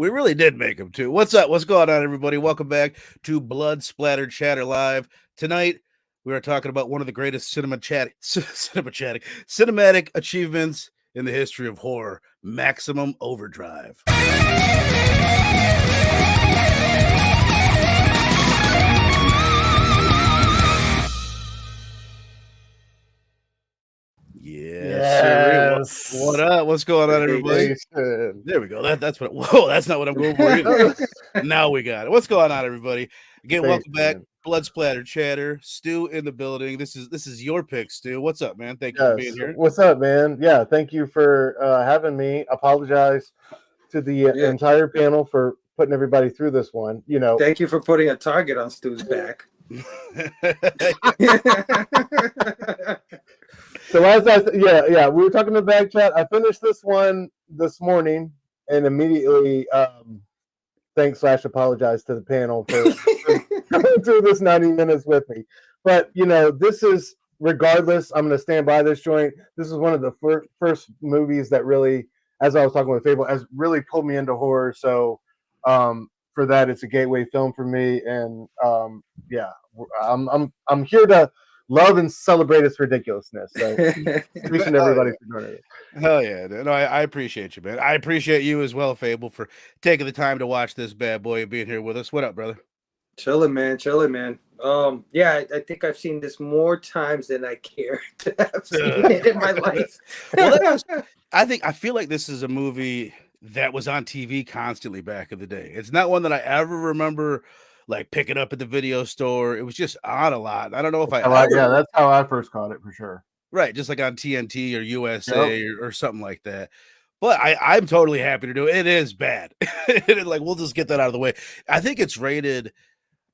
We really did make them too. What's up? What's going on, everybody? Welcome back to Blood Splattered Chatter Live. Tonight, we are talking about one of the greatest cinematic achievements in the history of horror, Maximum Overdrive. Yes. What up? What's going on, everybody? There we go. That's what. Whoa, that's not what I'm going for either. Now we got it. What's going on, everybody? Again, welcome back. Blood Splattered Chatter. Stu in the building. This is your pick, Stu. What's up, man? Thank you for being here. What's up, man? Yeah, thank you for having me. Apologize to the entire panel for putting everybody through this one. You know, thank you for putting a target on Stu's back. So as I we were talking in the back chat. I finished this one this morning and immediately apologize to the panel for going through this 90 minutes with me. But you know, this is regardless. I'm going to stand by this joint. This is one of the first movies that really, as I was talking with Fable, has really pulled me into horror. So for that, it's a gateway film for me. And I'm here to love and celebrate its ridiculousness. So appreciate everybody for doing it. Hell yeah. No, I appreciate you, man. I appreciate you as well, Fable, for taking the time to watch this bad boy and being here with us. What up, brother? Chilling, man. I think I've seen this more times than I care to have seen it in my life. Well, I feel like this is a movie that was on TV constantly back in the day. It's not one that I ever remember like picking up at the video store. It was just on a lot. I don't know if that's how I first caught it for sure. Right, just like on TNT or USA or something like that. But I'm totally happy to do it. It is bad. Like, we'll just get that out of the way. I think it's rated.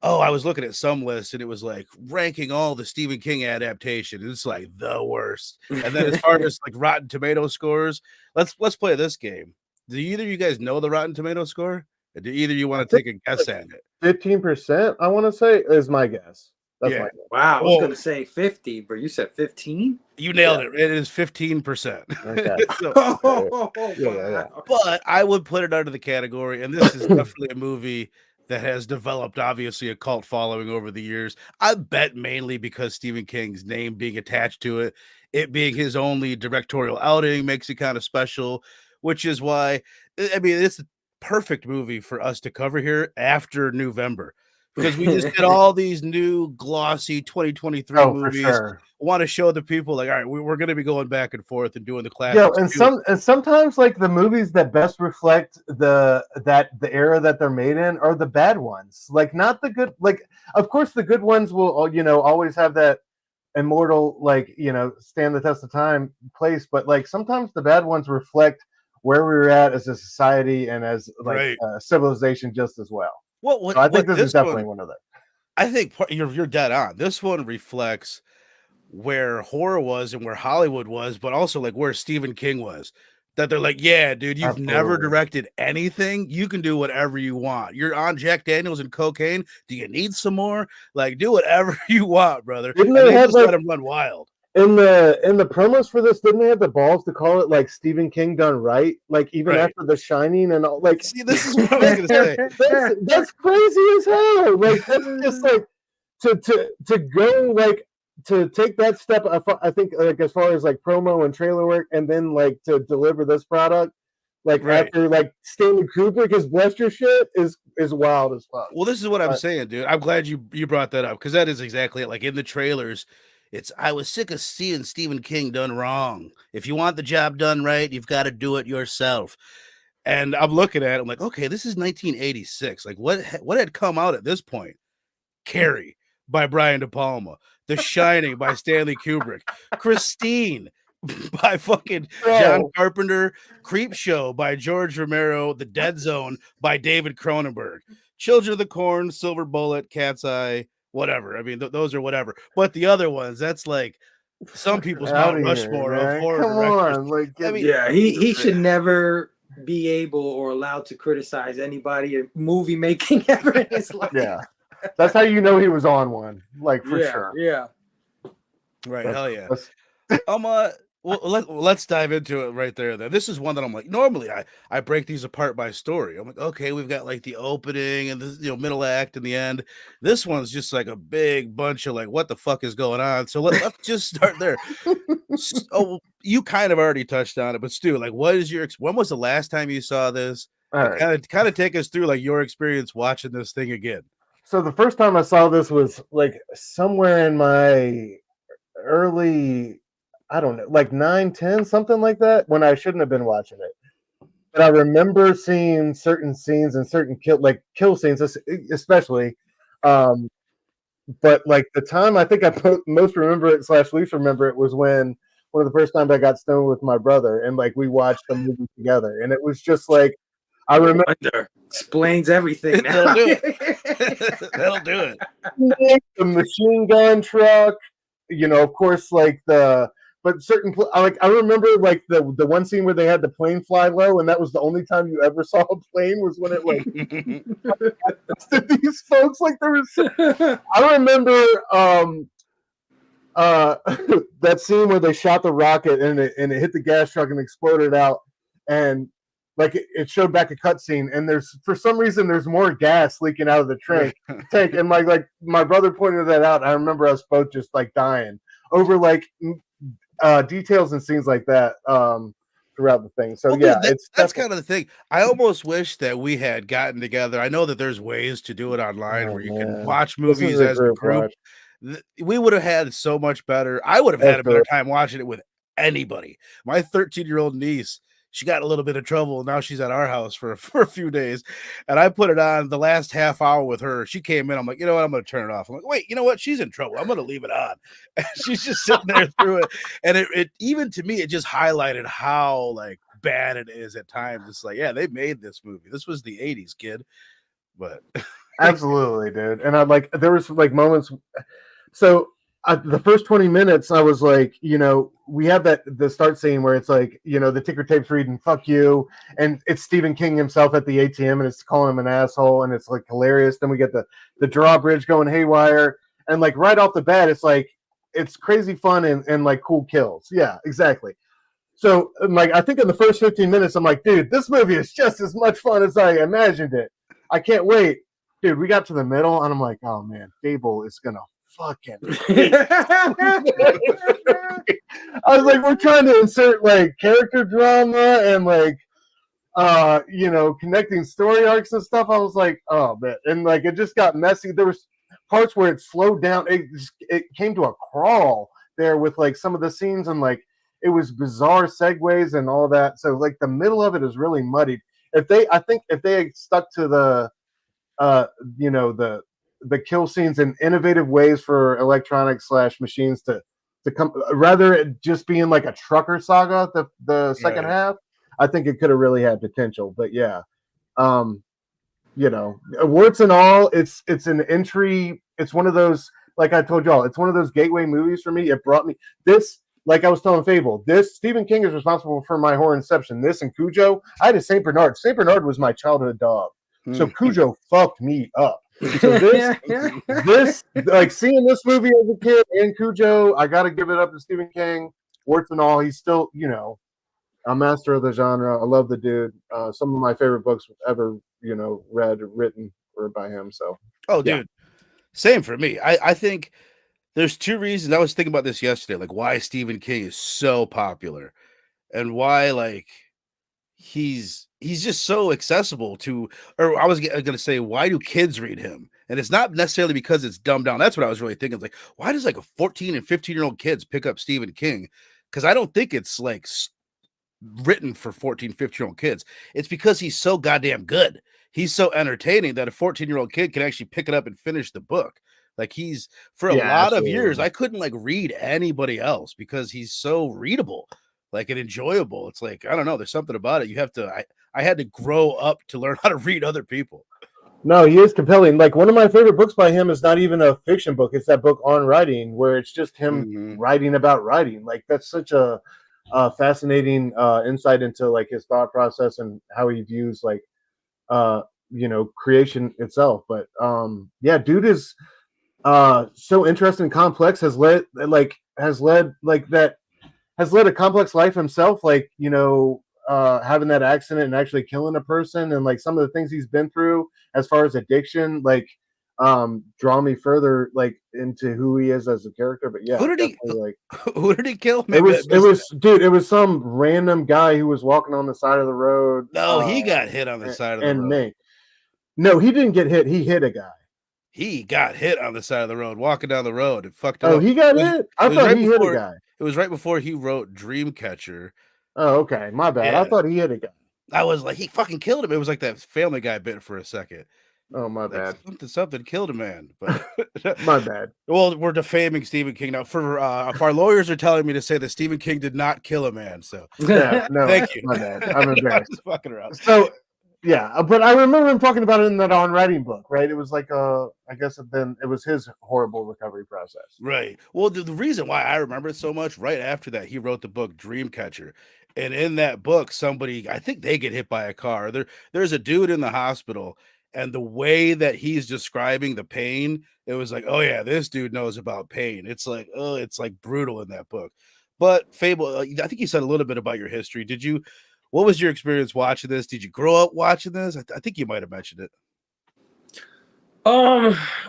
Oh, I was looking at some list and it was like ranking all the Stephen King adaptations. It's like the worst. And then as far as like Rotten Tomato scores, let's play this game. Do either of you guys know the Rotten Tomato score? Or do either you want to take a guess at it? 15%, I want to say, is my guess. That's my guess. Wow, I was going to say 50, but you said 15? You nailed it. It is 15%. Okay. But I would put it under the category, and this is definitely a movie that has developed, obviously, a cult following over the years. I bet mainly because Stephen King's name being attached to it, it being his only directorial outing makes it kind of special, which is why, I mean, it's the perfect movie for us to cover here after November. Because we just did all these new glossy 2023 movies. For sure. Want to show the people like, all right, we're going to be going back and forth and doing the classics. And sometimes like the movies that best reflect the era that they're made in are the bad ones. Like not the good. Like of course the good ones will always have that immortal stand the test of time place. But like sometimes the bad ones reflect where we were at as a society and as civilization just as well. So I think this is definitely one of them. I think you're dead on. This one reflects where horror was and where Hollywood was, but also like where Stephen King was. That they're like, yeah, dude, you've never directed anything. You can do whatever you want. You're on Jack Daniels and cocaine. Do you need some more? Like, do whatever you want, brother. Didn't they have let him run wild? In the promos for this, didn't they have the balls to call it like Stephen King done right? Like even after The Shining and all, like see, this is what I was gonna say. That's crazy as hell. Like that's just like to go like to take that step. I think like as far as like promo and trailer work, and then like to deliver this product, like after like Stanley Kubrick has blessed your shit is wild as fuck. Well, this is what I'm saying, dude. I'm glad you brought that up because that is exactly it. Like in the trailers. I was sick of seeing Stephen King done wrong. If you want the job done right, you've got to do it yourself. And I'm looking at it, I'm like, okay, this is 1986. Like, what had come out at this point? Carrie by Brian De Palma, The Shining by Stanley Kubrick, Christine by fucking John Carpenter, Creepshow by George Romero, The Dead Zone by David Cronenberg, Children of the Corn, Silver Bullet, Cat's Eye, whatever. I mean, those are whatever. But the other ones, that's like some people's Mount Rushmore of horror directors. Come on, he should never be able or allowed to criticize anybody in movie making ever in his life. Yeah, that's how you know he was on one, like for sure. Yeah, right. Hell yeah. let's dive into it right there. Then this is one that I'm like, normally I break these apart by story. I'm like, okay, we've got like the opening and the middle act and the end. This one's just like a big bunch of like, what the fuck is going on? So let's just start there. So you kind of already touched on it, but Stu, like, when was the last time you saw this? All right. Kind of take us through like your experience watching this thing again. So the first time I saw this was like somewhere in my early, I don't know, like 9, 10, something like that, when I shouldn't have been watching it. But I remember seeing certain scenes and certain kill scenes, especially. But like the time I think I most remember it / least remember it was when one of the first times I got stoned with my brother, and like we watched the movie together, and it was just like I remember. Explains everything. That'll do it. That'll do it. The machine gun truck, of course, like but certain like I remember like the one scene where they had the plane fly low, and that was the only time you ever saw a plane was when it like these folks like there was. I remember that scene where they shot the rocket and it hit the gas truck and exploded out, and like it showed back a cutscene, and for some reason there's more gas leaking out of the tank, and like my brother pointed that out. I remember us both just like dying over like details and scenes like that throughout the thing. So yeah, that's kind of the thing. I almost wish that we had gotten together. I know that there's ways to do it online where you can watch movies as a group. We would have had so much better. I would have had a better time watching it with anybody. My 13-year-old niece, she got a little bit of trouble. Now she's at our house for a few days. And I put it on the last half hour with her. She came in. I'm like, you know what? I'm going to turn it off. I'm like, wait, you know what? She's in trouble. I'm going to leave it on. And she's just sitting there through it. And it even to me, it just highlighted how like bad it is at times. It's like, yeah, they made this movie. This was the 80s, kid. But absolutely, dude. And there was like moments. So the first 20 minutes, I was like, we have the start scene where it's like, the ticker tape's reading "fuck you," and it's Stephen King himself at the ATM, and it's calling him an asshole, and it's like hilarious. Then we get the drawbridge going haywire, and like right off the bat, it's like it's crazy fun and like cool kills. Yeah, exactly. So like I think in the first 15 minutes, I'm like, dude, this movie is just as much fun as I imagined it. I can't wait, dude. We got to the middle, and I'm like, oh man, Fable is gonna fucking I was like, we're trying to insert like character drama and like connecting story arcs and stuff. I was like, oh man, and like it just got messy. There was parts where it slowed down. It came to a crawl there with like some of the scenes, and like it was bizarre segues and all that. So like the middle of it is really muddied. I think if they had stuck to the the kill scenes in innovative ways for electronics / machines to come, rather it just being like a trucker saga, the second half, I think it could have really had potential. But yeah, warts and all, it's an entry. It's one of those, like I told y'all, it's one of those gateway movies for me. It brought me this, like I was telling Fable, this Stephen King is responsible for my horror inception. This and Cujo, I had a Saint Bernard. Saint Bernard was my childhood dog. So Cujo fucked me up. So this like seeing this movie as a kid and Cujo, I got to give it up to Stephen King. Warts and all, he's still, a master of the genre. I love the dude. Some of my favorite books ever, written were by him. So, dude, same for me. I think there's two reasons. I was thinking about this yesterday, like why Stephen King is so popular and why like he's just so accessible to, or I was going to say, why do kids read him? And it's not necessarily because it's dumbed down. That's what I was really thinking. Like, why does like a 14 and 15-year-old kids pick up Stephen King? Because I don't think it's like written for 14, 15-year-old kids. It's because he's so goddamn good. He's so entertaining that a 14-year-old kid can actually pick it up and finish the book. Like he's, for a lot of years, I couldn't like read anybody else because he's so readable, like and enjoyable. It's like, I don't know, there's something about it. You have to, I had to grow up to learn how to read other people. No, he is compelling. Like one of my favorite books by him is not even a fiction book. It's that book On Writing, where it's just him writing about writing. Like that's such a fascinating insight into like his thought process and how he views like, creation itself. But dude is so interesting and complex, has led like that has led a complex life himself, like, having that accident and actually killing a person, and like some of the things he's been through as far as addiction, like draw me further like into who he is as a character. But yeah, Who did he? definitely, like, Who did he kill? it Maybe I was missed that. dude, it was some random guy who was walking on the side of the road. No, he got hit on the side of the And road. Mink. No, he didn't get hit. He hit a guy. He got hit on the side of the road, walking down the road. It fucked him Oh, up. he got It was- hit? I it was thought right he hit a before- guy. It was right before he wrote Dreamcatcher. Oh, okay. My bad. Yeah. I thought he hit a guy. I was like, he fucking killed him. It was like that Family Guy bit for a second. Oh, my Like, bad. something killed a man. But My bad. well, we're defaming Stephen King now. For if our lawyers are telling me to say that Stephen King did not kill a man, so Yeah, no, thank you. my bad. I'm embarrassed. Just fucking around. So, yeah, but I remember him talking about it in that On Writing book, right? It was like, I guess then it was his horrible recovery process. Right. Well, the reason why I remember it so much, right after that, he wrote the book Dreamcatcher. And in that book, somebody, I think they get hit by a car. There's a dude in the hospital, and the way that he's describing the pain, it was like, oh yeah, this dude knows about pain. It's like, oh, it's like brutal in that book. But Fable, I think you said a little bit about your history. What was your experience watching this? Did you grow up watching this? I think you might have mentioned it.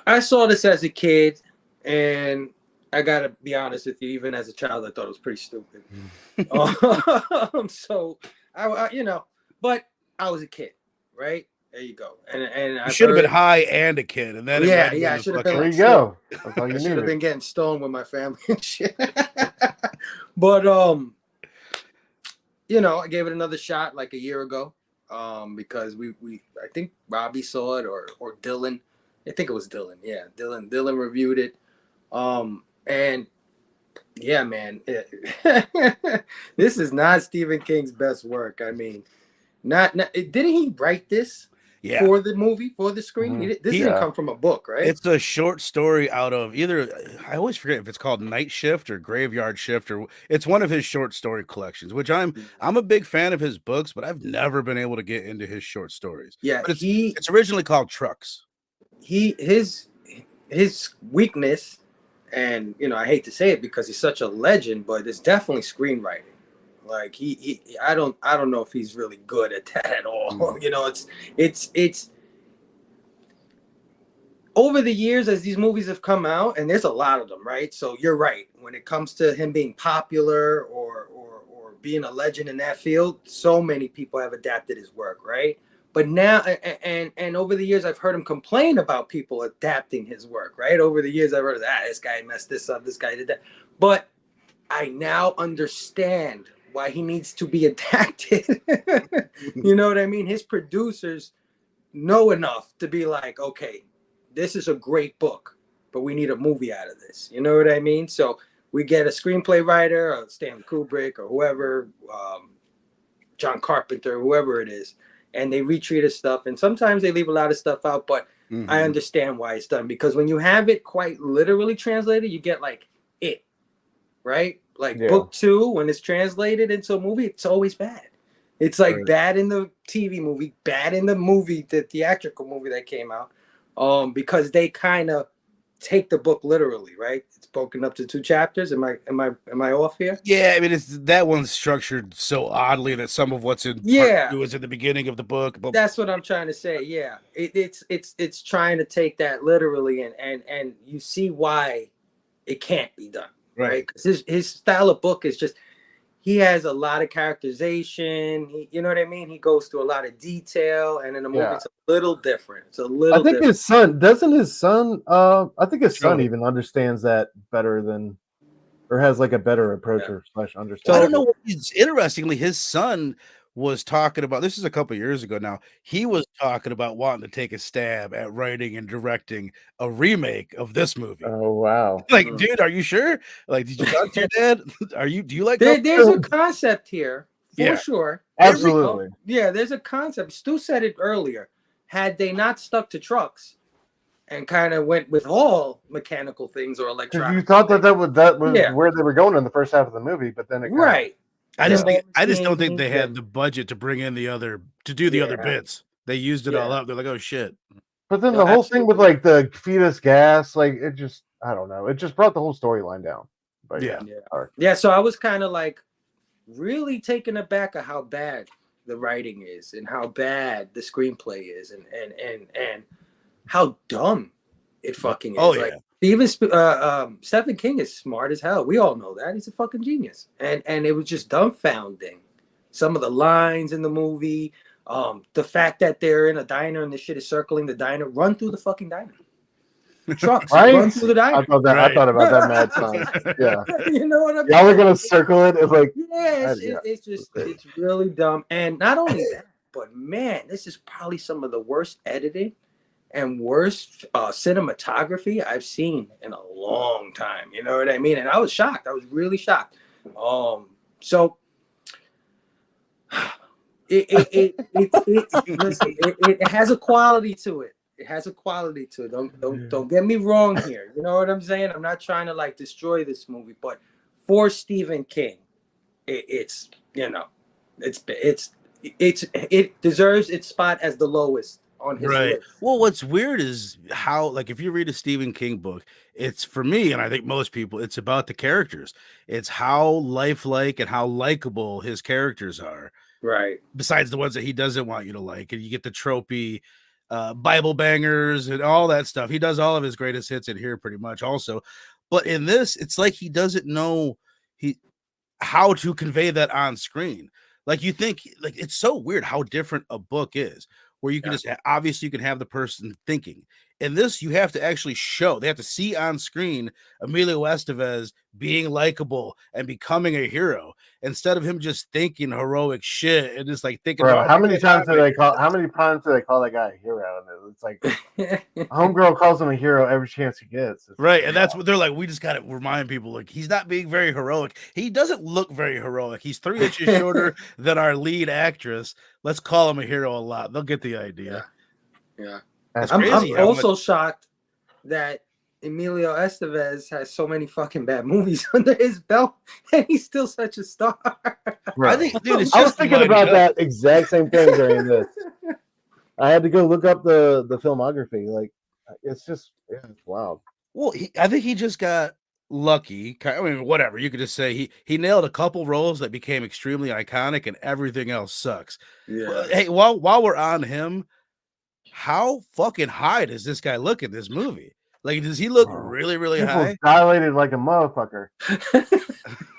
I saw this as a kid, and I gotta be honest with you, even as a child, I thought it was pretty stupid. So but I was a kid, right? There you go. And I should have been high and a kid, and then I should have been. There you go. That's all I you should have needed. been getting stoned with my family and shit. But I gave it another shot like a year ago, because I think Robbie saw it or Dylan. I think it was Dylan. Yeah, Dylan reviewed it. And yeah, man, this is not Stephen King's best work. I mean, not didn't he write this for the movie, for the screen? Mm-hmm. This didn't come from a book, right? It's a short story out of either, I always forget if it's called Night Shift or Graveyard Shift, or it's one of his short story collections, which I'm a big fan of his books, but I've never been able to get into his short stories. Yeah, but it's originally called Trucks. His weakness, and I hate to say it because he's such a legend, but it's definitely screenwriting. Like I don't know if he's really good at that at all. It's over the years as these movies have come out, and there's a lot of them, right? So you're right. When it comes to him being popular or being a legend in that field, so many people have adapted his work, right? But now, and over the years, I've heard him complain about people adapting his work, right? Over the years, I've heard, this guy messed this up, this guy did that. But I now understand why he needs to be adapted. You know what I mean? His producers know enough to be like, okay, this is a great book, but we need a movie out of this. You know what I mean? So we get a screenplay writer, or Stanley Kubrick, or whoever, John Carpenter, whoever it is, and they retreat his stuff. And sometimes they leave a lot of stuff out, but I understand why it's done. Because when you have it quite literally translated, you get like it, right? Like book 2, when it's translated into a movie, it's always bad. It's like bad in the TV movie, bad in the movie, the theatrical movie that came out, because they kind of take the book literally, right? It's broken up to 2 chapters. Am I off here? Yeah, I mean, that one's structured so oddly that some of what's in part 2 is in the beginning of the book. But that's what I'm trying to say. Yeah, it's trying to take that literally, and you see why it can't be done, right? Because his style of book is just, he has a lot of characterization. You know what I mean? He goes through a lot of detail, and in the movie, it's a little different. It's a little. I think his son I think his son Surely. even understands that better than, or has like a better approach or slash understanding. I don't know. Interestingly, his son was talking about, this is a couple years ago now, he was talking about wanting to take a stab at writing and directing a remake of this movie. Oh wow! Like, dude, are you sure? Like, did you talk to your dad? Do you like there's a concept here for sure. Absolutely. Yeah, there's a concept. Stu said it earlier. Had they not stuck to trucks and kind of went with all mechanical things or electronic, you thought that was where they were going in the first half of the movie, but then it I just don't think they had the budget to bring in the other bits. They used it all up. They're like, oh shit. But then the whole thing with like the fetus gas, like it just, I don't know, it just brought the whole storyline down. But Yeah. Yeah. So I was kind of like really taken aback at how bad the writing is and how bad the screenplay is and how dumb it fucking is. Oh, Like yeah. Stephen King is smart as hell. We all know that. He's a fucking genius. And it was just dumbfounding. Some of the lines in the movie, the fact that they're in a diner and the shit is circling the diner, run through the fucking diner. Trucks run through the diner. I thought about that mad times. Yeah. You know what I mean? Y'all are gonna circle it. It's like it's really dumb. And not only that, but man, this is probably some of the worst editing and worst cinematography I've seen in a long time. You know what I mean? And I was shocked. I was really shocked. So it has a quality to it. It has a quality to it. Don't get me wrong here. You know what I'm saying? I'm not trying to like destroy this movie, but for Stephen King, it deserves its spot as the lowest on his list. Well, what's weird is how, like, if you read a Stephen King book, it's, for me, and I think most people, it's about the characters. It's how lifelike and how likable his characters are. Right. Besides the ones that he doesn't want you to like, and you get the tropey Bible bangers and all that stuff. He does all of his greatest hits in here pretty much also. But in this, it's like he doesn't know how to convey that on screen. Like, you think, like, it's so weird how different a book is, where you can just, obviously you can have the person thinking. In this, you have to actually show, they have to see on screen Emilio Estevez being likable and becoming a hero, instead of him just thinking heroic shit and just like thinking about how many times do they call that guy a hero? And it's like homegirl calls him a hero every chance he gets. Right. And that's what they're like, we just gotta remind people, like, he's not being very heroic. He doesn't look very heroic. He's 3 inches shorter than our lead actress. Let's call him a hero a lot. They'll get the idea. Yeah. I'm also shocked that Emilio Estevez has so many fucking bad movies under his belt, and he's still such a star. Right. I think, dude, I was thinking about that exact same thing during this. I had to go look up the filmography. Like, it's just, it's wild. Well, I think he just got lucky. I mean, whatever. You could just say he nailed a couple roles that became extremely iconic, and everything else sucks. Yeah. Well, hey, while we're on him, how fucking high does this guy look in this movie? Like, does he look really, really high? Dilated like a motherfucker.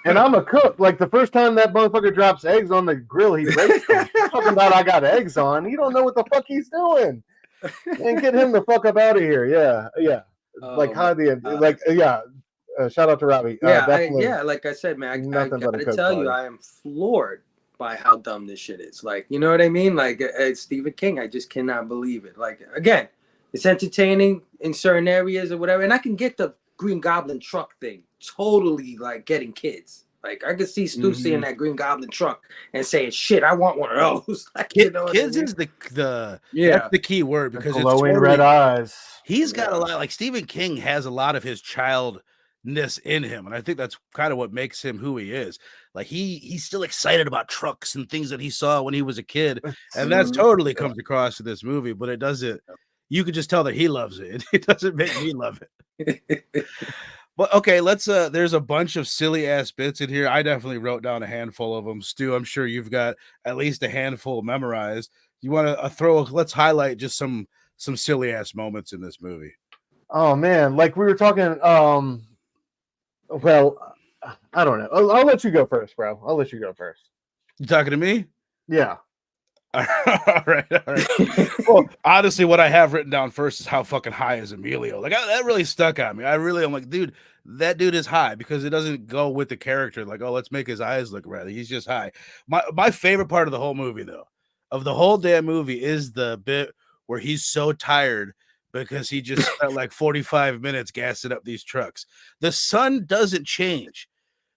And I'm a cook. Like, the first time that motherfucker drops eggs on the grill, he breaks them. Talking about I got eggs on. He don't know what the fuck he's doing. And get him the fuck up out of here. Yeah. Like, shout out to Robbie. Like I said, man, I gotta tell you, I am floored by how dumb this shit is. Like, you know what I mean? Like, Stephen King, I just cannot believe it. Like, again, it's entertaining in certain areas or whatever, and I can get the Green Goblin truck thing totally, like, getting kids. Like, I could see Stu seeing that Green Goblin truck and saying, "Shit, I want one of those." Like, kids is the that's the key word, because it's glowing red eyes. He's got a lot. Like, Stephen King has a lot of his childness in him, and I think that's kind of what makes him who he is. Like, he's still excited about trucks and things that he saw when he was a kid, and that's totally comes across in this movie. But it doesn't. You could just tell that he loves it. It doesn't make me love it. But okay, let's. There's a bunch of silly ass bits in here. I definitely wrote down a handful of them. Stu, I'm sure you've got at least a handful memorized. You want to let's highlight just some silly ass moments in this movie. Oh man, like we were talking. Well, I don't know. I'll let you go first, bro. I'll let you go first. You talking to me? Yeah. All right. Well, honestly, what I have written down first is how fucking high is Emilio. Like, that really stuck on me. I'm like, dude, that dude is high, because it doesn't go with the character. Like, oh, let's make his eyes look red. He's just high. My favorite part of the whole movie, though, of the whole damn movie, is the bit where he's so tired because he just spent like 45 minutes gassing up these trucks. The sun doesn't change.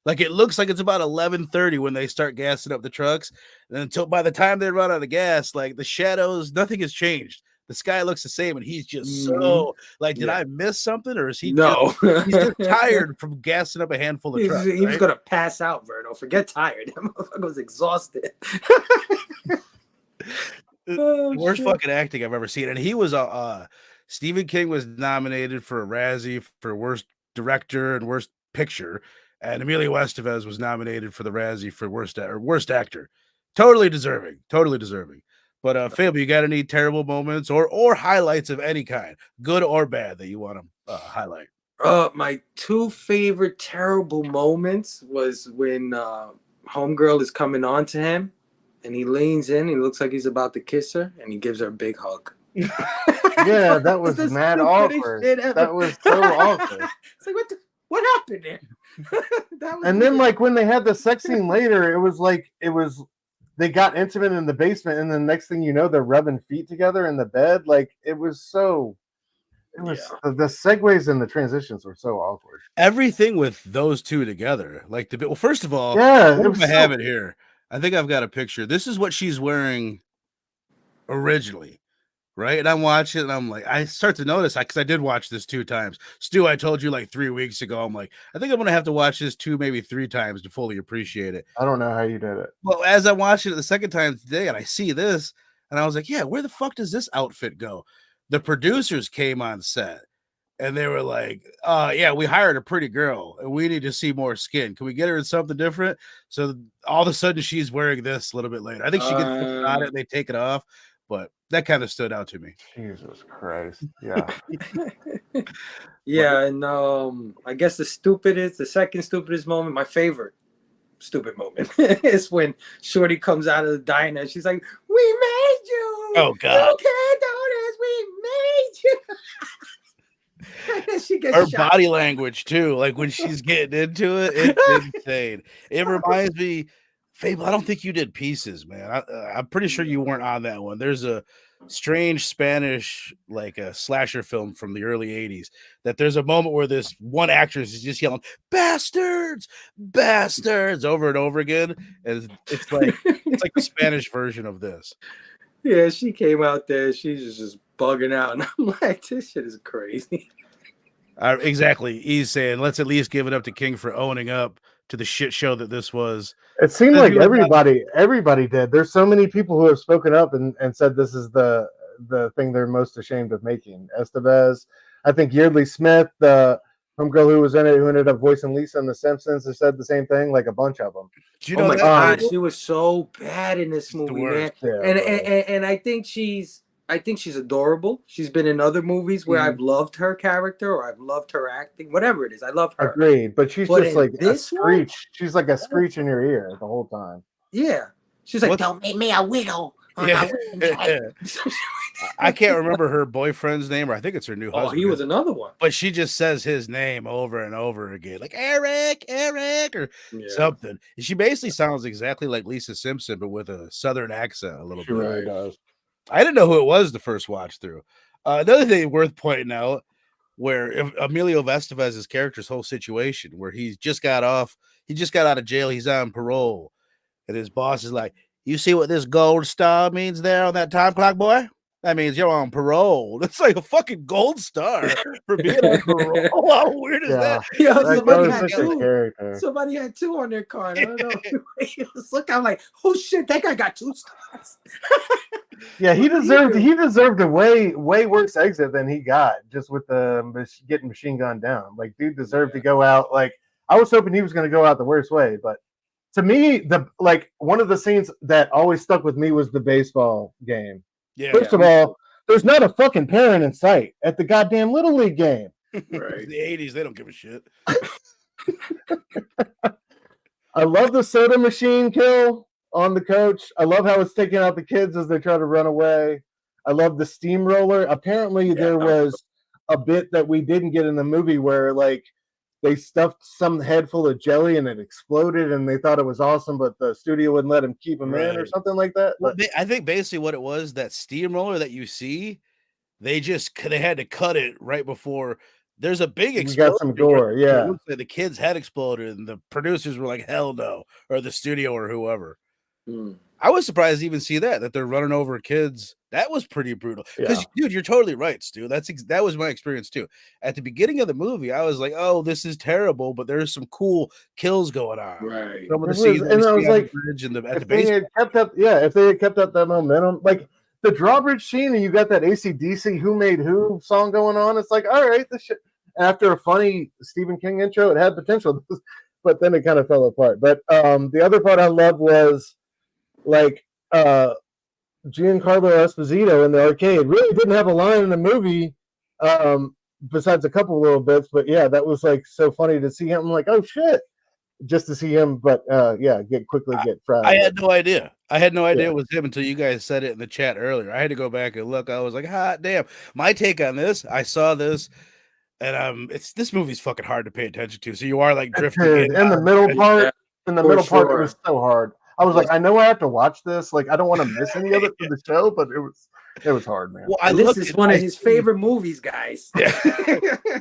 Like, it looks like it's about 11:30 when they start gassing up the trucks. And until by the time they run out of gas, like, the shadows, nothing has changed. The sky looks the same, and he's just so like, did I miss something, or is he he's just tired from gassing up a handful of trucks? He was gonna pass out, Verno. Forget tired. That motherfucker was exhausted. Worst fucking acting I've ever seen. And he was Stephen King was nominated for a Razzie for worst director and worst picture. and Emilio Estevez was nominated for the Razzie for worst actor. Totally deserving. Totally deserving. But Fable, you got any terrible moments or highlights of any kind, good or bad, that you want to highlight? My two favorite terrible moments was when Homegirl is coming on to him and he leans in, he looks like he's about to kiss her, and he gives her a big hug. Yeah, that was mad awkward. That was so awkward. It's like, what happened there? And then, like, when they had the sex scene later, they got intimate in the basement, and the next thing you know, they're rubbing feet together in the bed. Like, the segues and the transitions were so awkward. Everything with those two together, like well, first of all, yeah, I have it here. I think I've got a picture. This is what she's wearing originally, right? And I'm watching, and I'm like, I start to notice, because I did watch this 2 times. Stu, I told you like 3 weeks ago, I'm like, I think I'm gonna have to watch this 2, maybe 3 times to fully appreciate it. I don't know how you did it. Well, as I watched it the second time today, and I see this, and I was like, yeah, where the fuck does this outfit go? The producers came on set. And they were like, yeah, we hired a pretty girl and we need to see more skin. Can we get her in something different? So all of a sudden she's wearing this a little bit later. I think she gets on it and they take it off, but that kind of stood out to me. Jesus Christ. Yeah. Yeah, and I guess the second stupidest moment, my favorite stupid moment is when Shorty comes out of the diner. She's like, "We made you. Oh God. Okay, donuts, we made you." She gets her shot. body language too, like when she's getting into it, it's insane. It reminds me, Fable, I don't think you did Pieces, man. I'm pretty sure you weren't on that one. There's a strange Spanish, like a slasher film from the early 80s, that there's a moment where this one actress is just yelling bastards over and over again, and it's like the Spanish version of this. Yeah, she came out there, she's just bugging out, and I'm like, this shit is crazy. Exactly. He's saying, let's at least give it up to King for owning up to the shit show that this was. It seemed like everybody did. There's so many people who have spoken up and said this is the thing they're most ashamed of making. Estevez, I think Yeardley Smith, the homegirl who was in it, who ended up voicing Lisa in The Simpsons, has said the same thing, like a bunch of them. Do you know my God, she was so bad in this movie, man. Yeah, and I think she's adorable. She's been in other movies where I've loved her character or I've loved her acting, whatever it is. I love her. Agreed, but she's just like a screech. She's like a screech in your ear the whole time. Yeah, she's like, "Don't make me a widow." Yeah. I can't remember her boyfriend's name, or I think it's her new husband. Oh, he was another one. But she just says his name over and over again, like Eric, or something. And she basically sounds exactly like Lisa Simpson, but with a Southern accent a little bit. She really does. I didn't know who it was the first watch through. Another thing worth pointing out, where Emilio Estevez's character's whole situation, where he just got out of jail, he's on parole, and his boss is like, "You see what this gold star means there on that time clock, boy? That means you're on parole." That's like a fucking gold star for being on parole. How weird is that? Yeah, that somebody had 2 on their card. I don't know. Look, I'm like, oh shit, that guy got 2 stars. Yeah, he deserved a way worse exit than he got, just with the getting machine gunned down. Like, dude deserved to go out. Like, I was hoping he was going to go out the worst way, but to me, one of the scenes that always stuck with me was the baseball game. Yeah. First of all, there's not a fucking parent in sight at the goddamn Little League game. Right. The 80s, they don't give a shit. I love the soda machine kill on the coach. I love how it's taking out the kids as they try to run away. I love the steamroller. Apparently, there was a bit that we didn't get in the movie where, like, they stuffed some head full of jelly and it exploded, and they thought it was awesome, but the studio wouldn't let them keep them in or something like that. Well, I think basically what it was, that steamroller that you see, they had to cut it right before. There's a big explosion. You got some gore, yeah. The kid's head exploded, and the producers were like, "Hell no," or the studio or whoever. I was surprised to even see that they're running over kids. That was pretty brutal. Because, dude, you're totally right, Stu. That was my experience too. At the beginning of the movie, I was like, "Oh, this is terrible," but there's some cool kills going on. Right. And I was like, if they had kept up that momentum, like the drawbridge scene, and you got that AC/DC "Who Made Who" song going on. It's like, all right, this shit. After a funny Stephen King intro, it had potential. but then it kind of fell apart. But the other part I loved was like Giancarlo Esposito in the arcade. Really didn't have a line in the movie, besides a couple little bits. But yeah, that was like so funny to see him. I'm like, oh shit, just to see him. But yeah, get fried. I had no idea. I had no idea it was him until you guys said it in the chat earlier. I had to go back and look. I was like, hot damn. My take on this, I saw this, and this movie's fucking hard to pay attention to. So you are like drifting in the middle part. In the middle part, it was so hard. I was like, I know I have to watch this. Like, I don't want to miss any of it for the show, but it was hard, man. Well, this is one of his favorite movies, guys. Yeah.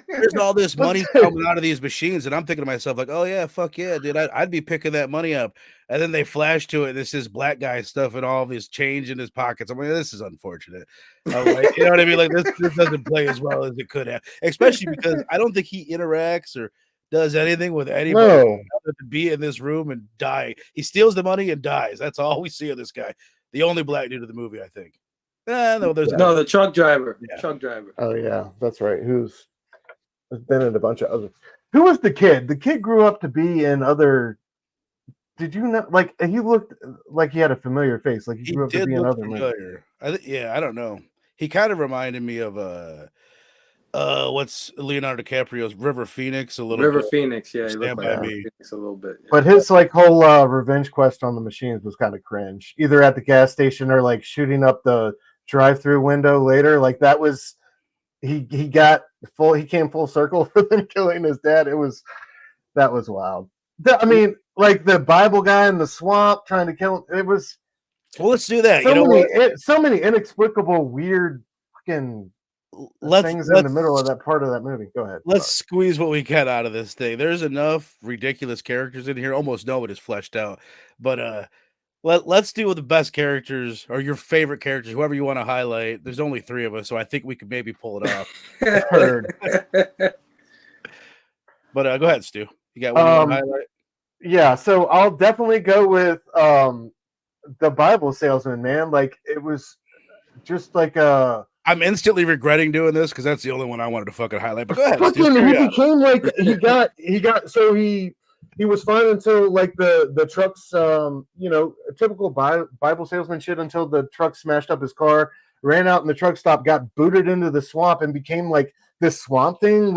There's all this money coming out of these machines, and I'm thinking to myself, like, oh yeah, fuck yeah, dude, I'd be picking that money up. And then they flash to it. This is black guy stuff and all this change in his pockets. I'm like, this is unfortunate. Like, you know what I mean? Like this doesn't play as well as it could have, especially because I don't think he interacts or does anything with anybody other than be in this room and die. He steals the money and dies. That's all we see of this guy. The only black dude of the movie, I think. No, the truck driver. Yeah. Truck driver. Oh yeah, that's right. Who's been in a bunch of other. Who was the kid? The kid grew up to be in other. Did you not like? He looked like he had a familiar face. Like he grew up to be in other movies. I don't know. He kind of reminded me of what's Leonardo DiCaprio's River Phoenix a little River bit. Phoenix, yeah, he Stand looked by like me. Phoenix a little bit. Yeah. But his like whole revenge quest on the machines was kind of cringe. Either at the gas station or like shooting up the drive-through window later. Like that was he came full circle for them killing his dad. That was wild. I mean, like the Bible guy in the swamp trying to kill him. It was. Well, let's do that. So many inexplicable, weird fucking things in the middle of that part of that movie. Go ahead. Let's squeeze what we can out of this thing. There's enough ridiculous characters in here. Almost no one is fleshed out. But let's do the best characters or your favorite characters, whoever you want to highlight. There's only 3 of us, so I think we could maybe pull it off. Heard. But go ahead, Stu. You got one you want to highlight? Yeah, so I'll definitely go with the Bible salesman, man. Like it was just like I'm instantly regretting doing this because that's the only one I wanted to fucking highlight. But go ahead. He became like he was fine until like the trucks, typical Bible salesman shit until the truck smashed up his car, ran out in the truck stop, got booted into the swamp, and became like this swamp thing,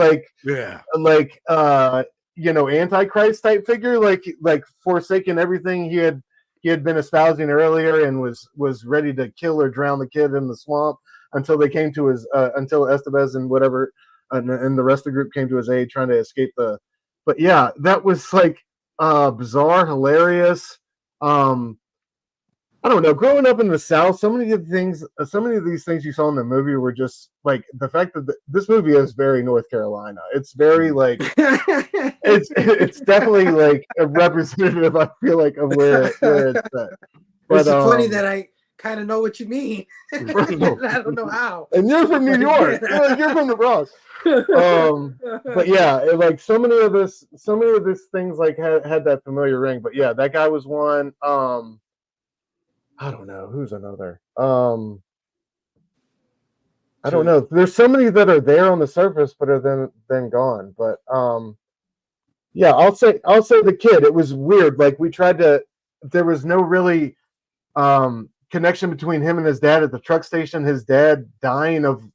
Antichrist type figure, like forsaking everything he had been espousing earlier and was ready to kill or drown the kid in the swamp until they came to his until Estevez and whatever and the rest of the group came to his aid trying to escape the. But yeah, that was like bizarre, hilarious. I don't know. Growing up in the South, so many of these things you saw in the movie were just like the fact that this movie is very North Carolina. It's very like it's definitely like a representative. I feel like of where it's at. But it's funny that I kind of know what you mean. I don't know how. And you're from New York. You're from the Bronx. But yeah, like so many of these things like had that familiar ring. But yeah, that guy was one. I don't know who's another. I don't know. There's so many that are there on the surface, but are then gone. But yeah, I'll say the kid. It was weird. Like we tried to. There was no really connection between him and his dad at the truck station. His dad dying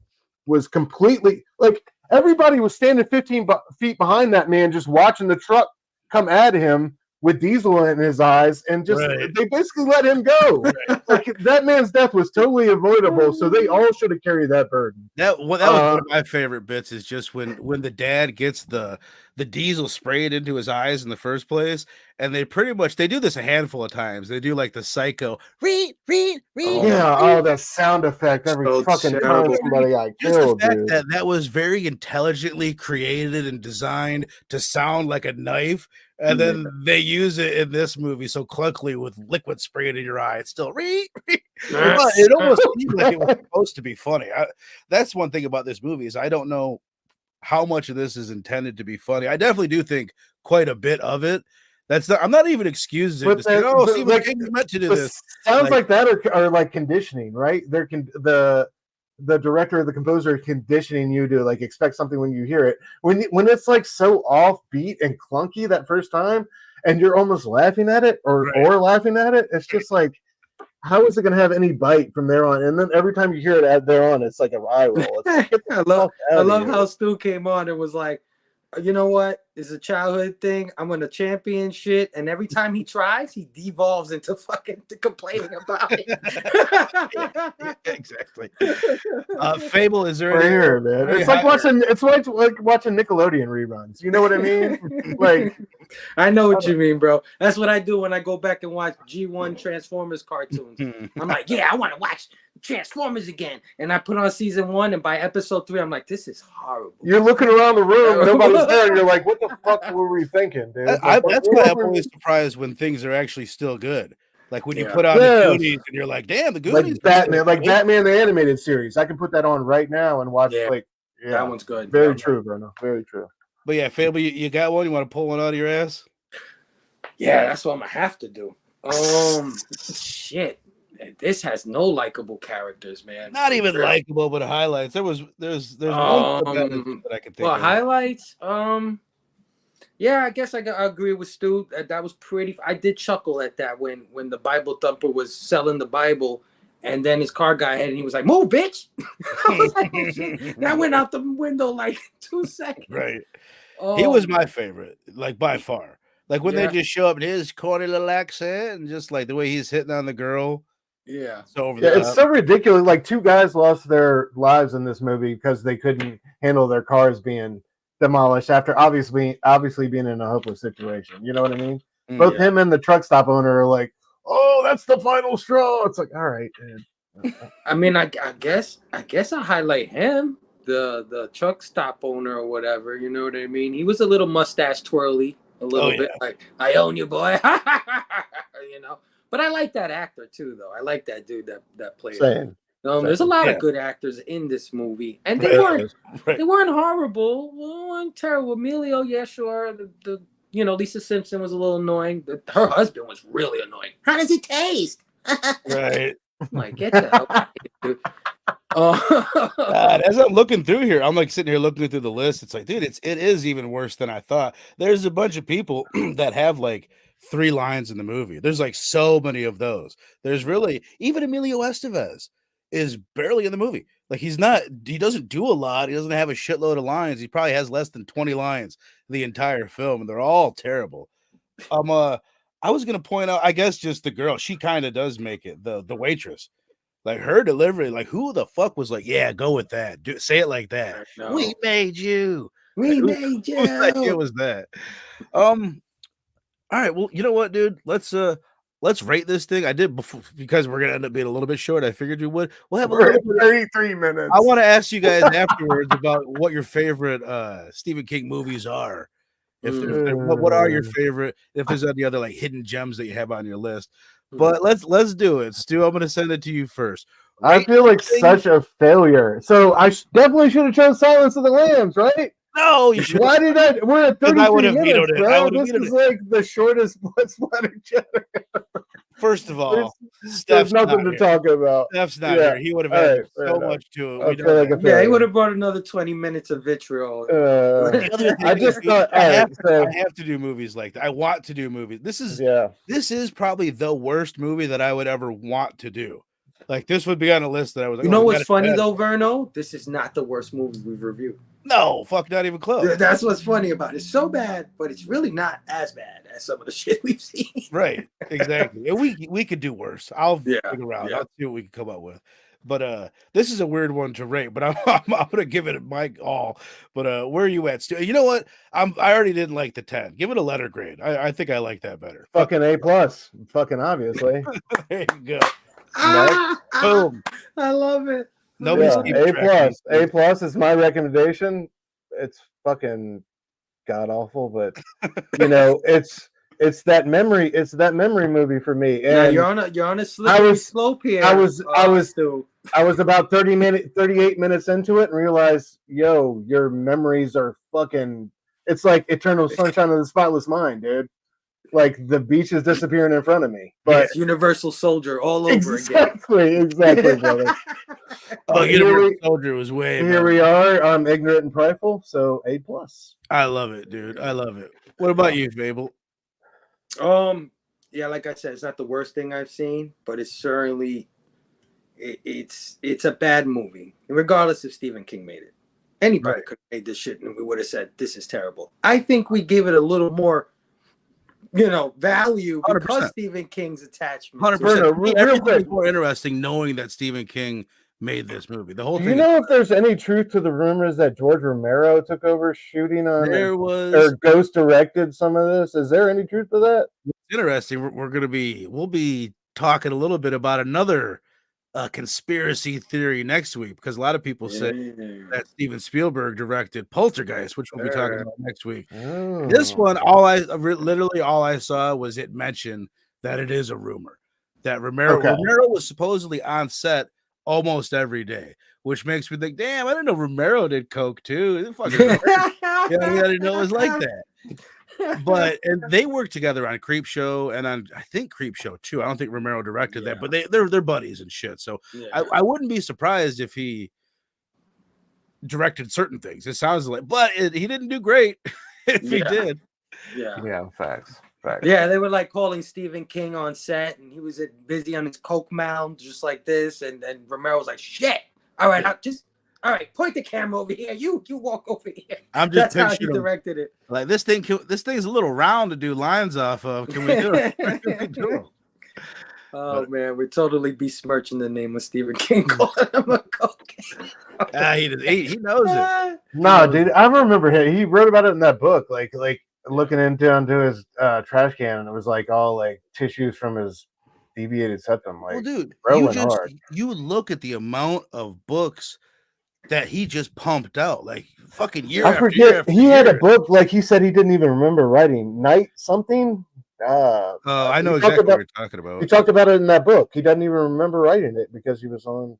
was completely like everybody was standing 15 feet behind that man, just watching the truck come at him with diesel in his eyes, and just they basically let him go. Like that man's death was totally avoidable, so they all should have carried that burden. That was one of my favorite bits. Is just when the dad gets the diesel sprayed into his eyes in the first place, and they do this a handful of times. They do like the psycho read. That sound effect every fucking time somebody got killed. The fact that was very intelligently created and designed to sound like a knife. And then they use it in this movie so clunkily with liquid sprayed in your eye. It's still it almost seemed like it was supposed to be funny. That's one thing about this movie is I don't know how much of this is intended to be funny. I definitely do think quite a bit of it. I'm not even excusing it. Stephen King meant to do this. Sounds like that are like conditioning, right? the director or the composer conditioning you to like expect something when you hear it. When it's like so offbeat and clunky that first time, and you're almost laughing at it or laughing at it, it's just like, how is it going to have any bite from there on? And then every time you hear it at there on, it's like a eye roll. Like, I love how Stu came on and was like, you know what? It's a childhood thing. I'm gonna champion shit, and every time he tries, he devolves into fucking complaining about it. Yeah, exactly. Fable, is there any? Here, man. It's like watching Nickelodeon reruns. You know what I mean? Like, I know what you mean, bro. That's what I do when I go back and watch G1 Transformers cartoons. I'm like, yeah, I want to watch Transformers again, and I put on season 1, and by episode 3, I'm like, this is horrible. You're looking around the room, nobody's there, and you're like, what the fuck were we thinking, dude? That's why I'm always surprised when things are actually still good. Like when you put on the Goonies and you're like, damn, the Goonies. Like Batman the animated series. I can put that on right now and watch. That one's good. Very true, Bruno. Very true. But yeah, Fable, you got one? You want to pull one out of your ass? Yeah, that's what I'm gonna have to do. Shit. This has no likable characters, man. Not even likable, but highlights. There's one that I can think of. Highlights. Yeah, I guess I agree with Stu. That was pretty. I did chuckle at that when the Bible thumper was selling the Bible, and then his car got hit, and he was like, "Move, bitch!" I was like, oh, shit. That went out the window like 2 seconds. Right. He was my favorite, like by far. Like when they just show up in his corny little accent, and just like the way he's hitting on the girl. Yeah. So it's so ridiculous. Like 2 guys lost their lives in this movie because they couldn't handle their cars being demolished after obviously being in a hopeless situation. You know what I mean? Both him and the truck stop owner are like, "Oh, that's the final straw." It's like, all right, man. I mean, I guess I highlight him, the truck stop owner or whatever. You know what I mean? He was a little mustache twirly, a little bit like, "I own you, boy." You know. But I like that actor too, though. I like that dude that played. Same. There's a lot of good actors in this movie, and they weren't horrible. They weren't terrible. Emilio, yeah, sure. The Lisa Simpson was a little annoying. Her husband was really annoying. How does it taste? Right. I'm like, get the hell out of here, dude. As I'm looking through here, I'm like sitting here looking through the list. It's like, dude, it is even worse than I thought. There's a bunch of people that have like 3 lines in the movie. There's like so many of those. There's really even Emilio Estevez is barely in the movie. Like he doesn't do a lot. He doesn't have a shitload of lines. He probably has less than 20 lines the entire film, and they're all terrible. I was gonna point out, I guess, just the girl. She kind of does make it. The waitress, like her delivery, like who the fuck was like, yeah, go with that. Say it like that. We made you. We made you. It was that. All right, well, you know what, dude? Let's rate this thing. I did before because we're gonna end up being a little bit short. I figured we would. We'll have 33 minutes. I want to ask you guys afterwards about what your favorite Stephen King movies are. What are your favorite? If there's any other like hidden gems that you have on your list, but let's do it, Stu. I'm gonna send it to you first. I feel like such a failure. So I definitely should have chosen Silence of the Lambs, right? No, you should. Why did I? We're at 33 minutes, bro. This is like the shortest blood splatter cheddar. First of all, there's nothing to talk about. Steph's not here. He would have added so much to it. He would have brought another 20 minutes of vitriol. I just thought I have to do movies like that. I want to do movies. This is probably the worst movie that I would ever want to do. Like this would be on a list that I was like, you know what's funny though, Verno? This is not the worst movie we've reviewed. No, fuck, not even close. That's what's funny about it. It's so bad, but it's really not as bad as some of the shit we've seen. Right, exactly. And we could do worse. I'll figure out. I'll see what we can come up with. But this is a weird one to rate. But I'm gonna give it my all. But where are you at, Stu? You know what? I already didn't like the 10. Give it a letter grade. I think I like that better. Fucking A+. Fucking obviously. There you go. Boom. I love it. Nobody's A+ is my recommendation. It's fucking god awful, but it's that memory movie for me. And you're on a slippery slope here. I was about 38 minutes into it and realized, your memories are fucking. It's like Eternal Sunshine of the Spotless Mind, dude. like the beach is disappearing in front of me. But It's Universal Soldier all over exactly, brother. again. Oh, here Universal Soldier was way Here better. we are, ignorant and prideful, so A+. I love it, dude. I love it. What about you, Fable? Yeah, like I said, it's not the worst thing I've seen, but it's certainly it's a bad movie, regardless if Stephen King made it. Anybody could have made this shit, and we would have said this is terrible. I think we give it a little more, value because 100%. Stephen King's attachment. 100%. Everything is more interesting knowing that Stephen King made this movie. The whole Do thing. you know if there's any truth to the rumors that George Romero took over shooting on or ghost directed some of this? Is there any truth to that? It's interesting. We'll be talking a little bit about another conspiracy theory next week, because a lot of people say that Steven Spielberg directed Poltergeist, which we'll be talking about next week. This one, all I saw was it mentioned that it is a rumor that Romero was supposedly on set almost every day, which makes me think, damn, I didn't know Romero did coke too. I didn't know it was like that. But and they worked together on Creepshow and on I think Creepshow too. I don't think Romero directed that, but they're buddies and shit. So I wouldn't be surprised if he directed certain things. It sounds like, but he didn't do great if he did. Yeah, facts. Yeah, they were like calling Stephen King on set, and he was busy on his coke mound, just like this. And Romero was like, "Shit, all right, all right, point the camera over here. You walk over here." That's how he directed it. Like this thing's a little round to do lines off of. Can we do it? Man, we're totally besmirching the name of Stephen King, calling him a cocaine. He knows it. No, dude, I remember he wrote about it in that book, like looking into his trash can, and it was like all like tissues from his deviated septum. Like, well, dude, you look at the amount of books that he just pumped out, like fucking year after year. He had a book, like he said he didn't even remember writing. Night something. I know exactly what you're talking about. He talked about it in that book. He doesn't even remember writing it because he was on.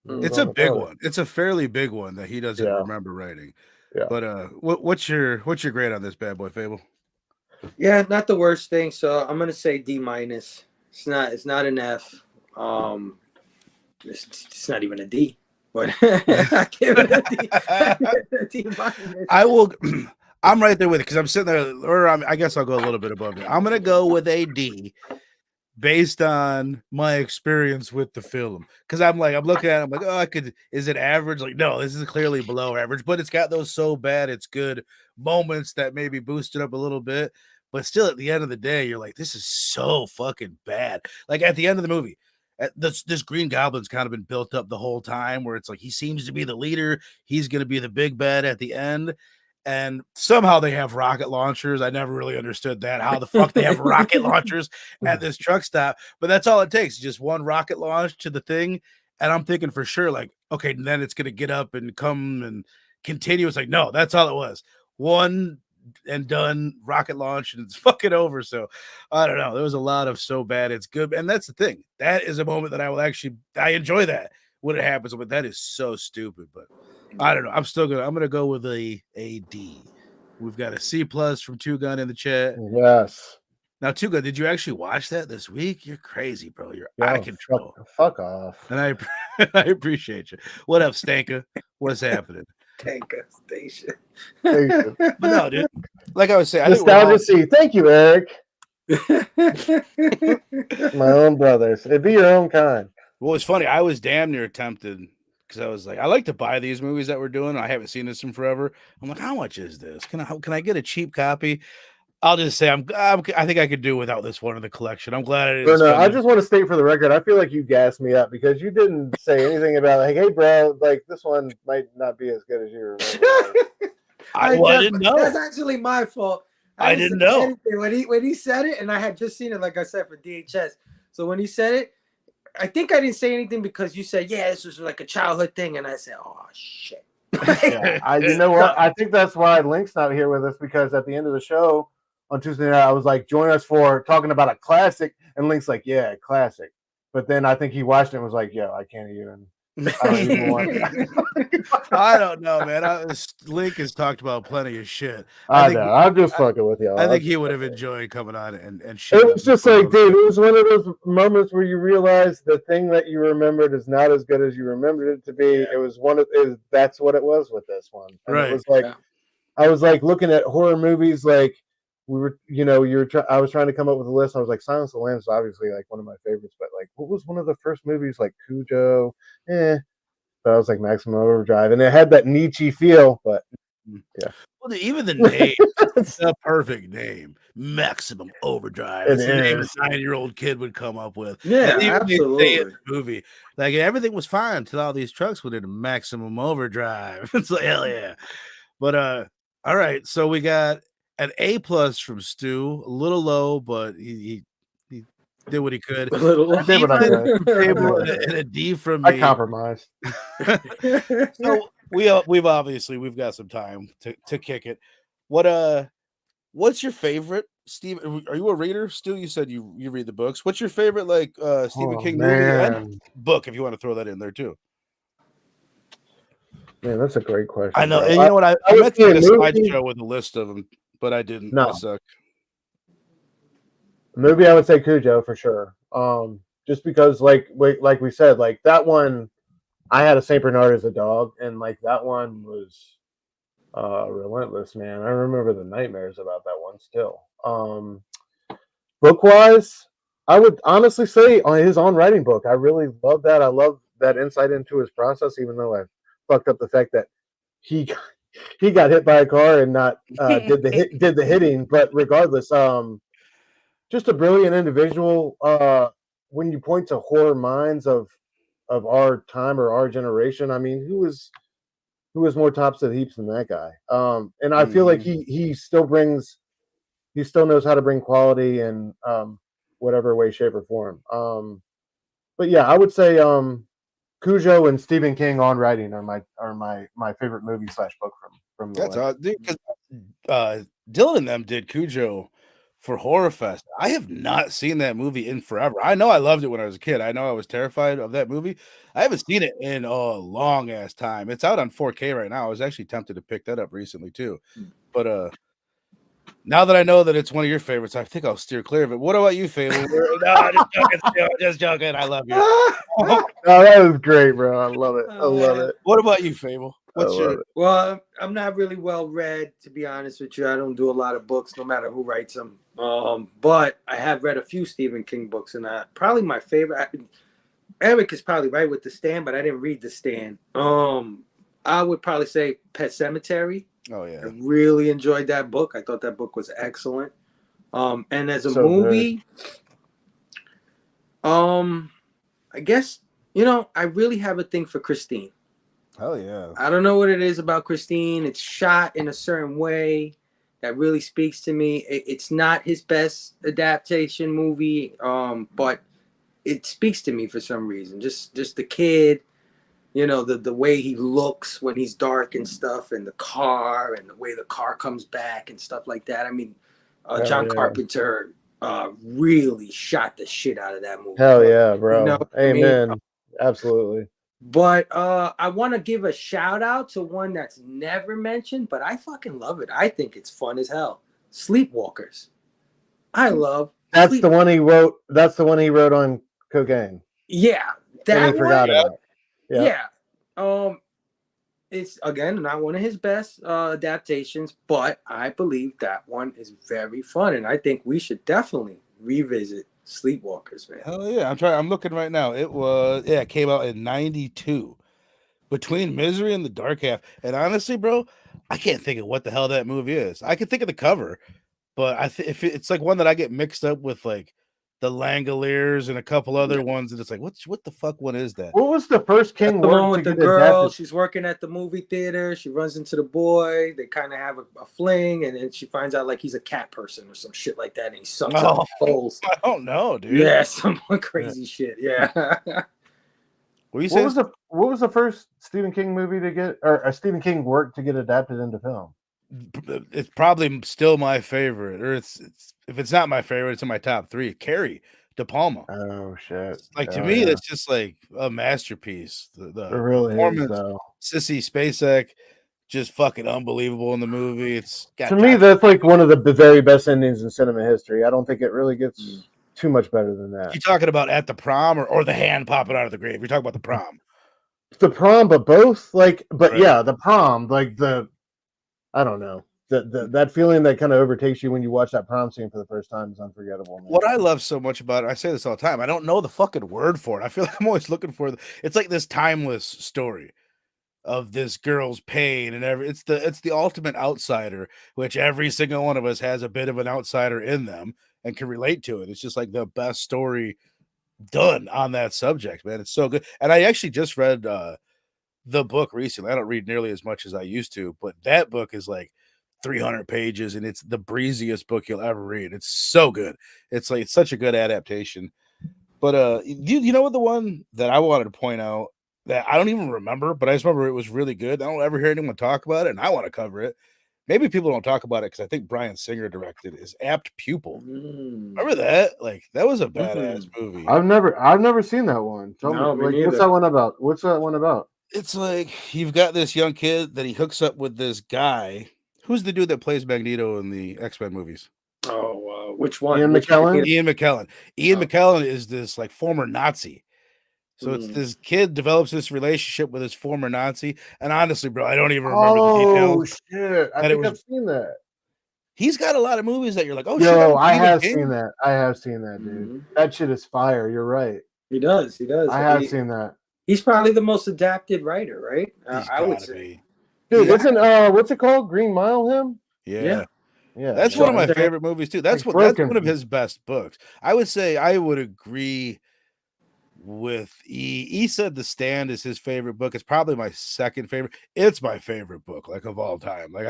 It's a big one. It's a fairly big one that he doesn't remember writing. Yeah. But what's your grade on this bad boy, Fable? Yeah, not the worst thing. So I'm gonna say D-. It's not an F. It's not even a D. But I give it a D-. I will. I'm right there with it because I'm sitting there, or I guess I'll go a little bit above it. I'm gonna go with a D, based on my experience with the film. Because I'm looking at it, I'm like, oh, is it average? Like, no, this is clearly below average, but it's got those so bad it's good moments that maybe boost it up a little bit. But still, at the end of the day, you're like, this is so fucking bad. Like at the end of the movie, this Green Goblin's kind of been built up the whole time, where it's like he seems to be the leader. He's going to be the big bad at the end. And somehow they have rocket launchers. I never really understood that. How the fuck they have rocket launchers at this truck stop? But that's all it takes. Just one rocket launch to the thing. And I'm thinking for sure, like, okay, then it's going to get up and come and continue. It's like, no, that's all it was. One and done rocket launch and it's fucking over. So I don't know. There was a lot of so bad it's good. And that's the thing. That is a moment that I enjoy that when it happens. But that is so stupid. But I don't know. I'm gonna go with a D. We've got a C+ from Two Gun in the chat. Yes. Now, Two Gun, did you actually watch that this week? You're crazy, bro. You're out of control. Fuck off. And I appreciate you. What up, Stanka? What's happening? Stanka Station. But no, dude. Like I was saying, Nostalgia C. Thank you, Eric. My own brothers. It'd be your own kind. Well, it's funny. I was damn near tempted. Because I was like, I like to buy these movies that we're doing. I haven't seen this in forever. I'm like, how much is this? Can I get a cheap copy? I'll just say I think I could do without this one in the collection. I'm glad I didn't. No, I just want to state for the record, I feel like you gassed me up because you didn't say anything about like, hey, bro, like this one might not be as good as you remember. I didn't know. That's actually my fault. I didn't know when he said it, and I had just seen it, like I said, for DHS. So when he said it, I think I didn't say anything because you said, yeah, this was like a childhood thing. And I said, oh, shit. You know what? I think that's why Link's not here with us, because at the end of the show on Tuesday night, I was like, join us for talking about a classic. And Link's like, yeah, classic. But then I think he watched it and was like, yeah, I can't even I don't even want. I don't know, man. Link has talked about plenty of shit. I know. I'm just fucking with y'all. I think he would have enjoyed coming on and shit. It was just like, dude, it was one of those moments where you realize the thing that you remembered is not as good as you remembered it to be. Yeah. It was that's what it was with this one. And Right. It was like, I was like looking at horror movies, like we were, I was trying to come up with a list. I was like, Silence of the Lambs is obviously like one of my favorites, but like, what was one of the first movies like Cujo? But I was like Maximum Overdrive, and it had that Nietzsche feel, but yeah. Well, even the name, it's a perfect name, Maximum Overdrive. It's the name a 9-year-old kid would come up with. Yeah, absolutely. In the movie, like everything was fine until all these trucks went into Maximum Overdrive. It's like hell yeah. But all right, so we got an A+ from Stu, a little low, but he did what he could. A little low. And a D from me. I compromised. So we've got some time to kick it. What's your favorite, Steve? Are you a reader, Stu? You said you read the books. What's your favorite Stephen King movie and book, if you want to throw that in there too? Man, that's a great question. I know. Bro. And you know what? I meant to get a slideshow with a list of them, but I didn't. No. I suck. Movie, I would say Cujo for sure. Just because, like we said, like that one, I had a Saint Bernard as a dog, and like that one was relentless, man. I remember the nightmares about that one still. Book wise, I would honestly say on his own writing book, I really love that. I love that insight into his process, even though I fucked up the fact that he got hit by a car and not did the hitting. But regardless, just a brilliant individual. When you point to horror minds of our time or our generation, I mean, who is more tops of the heaps than that guy? And I feel like he still knows how to bring quality in whatever way, shape, or form. But yeah, I would say Cujo and Stephen King on writing are my favorite movie / book from the That's odd, because Dylan and them did Cujo for Horror Fest. I have not seen that movie in forever. I know I loved it when I was a kid. I know I was terrified of that movie. I haven't seen it in a long ass time. It's out on 4K right now. I was actually tempted to pick that up recently too. But now that I know that it's one of your favorites, I think I'll steer clear of it. What about you, Fable? No, just joking. I love you. Oh, that was great, bro. I love it. I love it. What about you, Fable? Well, I'm not really well read, to be honest with you. I don't do a lot of books, no matter who writes them. But I have read a few Stephen King books, and probably my favorite. Eric is probably right with The Stand, but I didn't read The Stand. I would probably say Pet Sematary. Oh yeah, I really enjoyed that book. I thought that book was excellent. And as a So movie, I guess I really have a thing for Christine. hell yeah. I don't know what it is about Christine. It's shot in a certain way that really speaks to me. It's not his best adaptation movie, but it speaks to me for some reason. Just the kid, the way he looks when he's dark and stuff, and the car and the way the car comes back and stuff like that. I mean, John Carpenter really shot the shit out of that movie. Hell yeah, bro. Amen. Absolutely. But I want to give a shout out to one that's never mentioned, but I fucking love it. I think it's fun as hell. Sleepwalkers. I love. That's the one he wrote. That's the one he wrote on cocaine. Yeah, that he forgot about it. Yeah. It's again not one of his best adaptations, but I believe that one is very fun, and I think we should definitely revisit Sleepwalkers, man. Hell yeah. I'm looking right now. It came out in 92. Between Misery and The Dark Half. And honestly, bro, I can't think of what the hell that movie is. I can think of the cover, but if it's like one that I get mixed up with like the Langoliers and a couple other ones, and it's like, what the fuck one is that? What was the first King the one word with to the get girl? adapted? She's working at the movie theater. She runs into the boy. They kind of have a fling, and then she finds out like he's a cat person or some shit like that, and he sucks up holes. I don't know, dude. Yeah, some crazy shit. Yeah. What was the first Stephen King movie to get, or a Stephen King work to get adapted into film? It's probably still my favorite, or it's if it's not my favorite, it's in my top 3. Carrie, De Palma. Oh shit! Like to Oh, me, yeah. that's just like a masterpiece. It The really is, performance, though. Sissy Spacek, just fucking unbelievable in the movie. It's got To me, that's like one of the very best endings in cinema history. I don't think it really gets too much better than that. You talking about at the prom or the hand popping out of the grave? You're talking about the prom. The prom, but both but Right. yeah, the prom, like I don't know, that feeling that kind of overtakes you when you watch that prom scene for the first time is unforgettable, man. What I love so much about it, I say this all the time. I don't know the fucking word for it. I feel like I'm always looking for it's like this timeless story of this girl's pain and it's the ultimate outsider, which every single one of us has a bit of an outsider in them and can relate to it. It's just like the best story done on that subject, man. It's so good. And I actually just read the book recently. I don't read nearly as much as I used to, but that book is like 300 pages and it's the breeziest book you'll ever read. It's so good. It's like it's such a good adaptation. But you know what, the one that I wanted to point out that I don't even remember, but I just remember it was really good. I don't ever hear anyone talk about it, and I want to cover it. Maybe people don't talk about it because I think Bryan Singer directed is Apt Pupil. Remember that? Like that was a badass movie. I've never seen that one. Tell No, me, me like, what's neither. that one about? What's that one about? It's like you've got this young kid that he hooks up with this guy. Who's the dude that plays Magneto in the X-Men movies? Oh, which one? Ian Which McKellen? Ian McKellen. Ian Oh. McKellen is this like former Nazi. So it's this kid develops this relationship with his former Nazi. And honestly, bro, I don't even remember the details. Shit! I But it think was I've seen that. he's got a lot of movies that you're like, oh shit, Yo, that I Stephen have King? seen that. I have seen that, dude. That shit is fire. You're right. He does. I have seen that. He's probably the most adapted writer, right? He's I would gotta say. be. Dude, Yeah. isn't what's it called? Green Mile him? Yeah. Yeah. That's So one of my I think- favorite movies too. That's like that's Broken. one of his best books. I would say I would agree with E. E said The Stand is his favorite book. It's probably my second favorite. It's my favorite book, like of all time. Like